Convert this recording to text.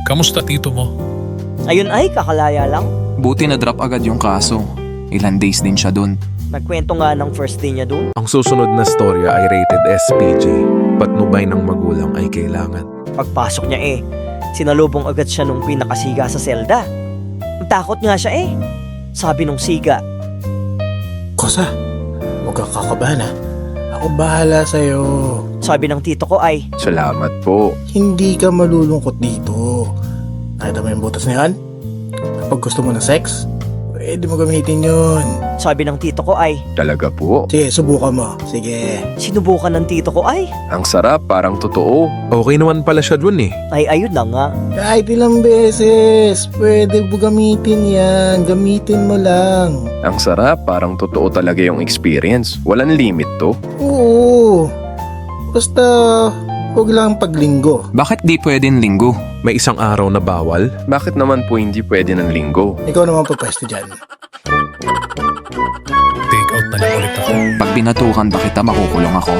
Kamusta tito mo? Ayun ay, kakalaya lang. Buti na drop agad yung kaso. Ilan days din siya dun. Nagkwento nga ng first day niya doon. Ang susunod na storya ay rated SPG. Patnubay ng magulang ay kailangan. Pagpasok niya sinalubong agad siya nung pinakasiga sa selda. Takot nga siya Sabi nung siga. Kosa, huwag kang kakabahan ha. Ako bahala sa'yo. Sabi ng tito ko ay, Salamat po. Hindi ka malulungkot dito. Nakita mo yung butas na yan? Kapag gusto mo ng sex, pwede mo gamitin yun. sabi ng tito ko ay, Talaga po. Sige, subukan mo. Sige. sinubukan ng tito ko ay, Ang sarap, parang totoo. Okay naman pala siya dun ay ayun na nga. Kahit ilang beses, pwede mo gamitin yan. Gamitin mo lang. Ang sarap, parang totoo talaga yung experience. Walang limit to. Oo. Basta, huwag lang paglinggo. Bakit di pwedeng linggo? May isang araw na bawal. Bakit naman po hindi pwede ng linggo? Ikaw naman papwesto dyan. Take out na lang ulit ako. Pag binatukan ba kita, makukulong ako.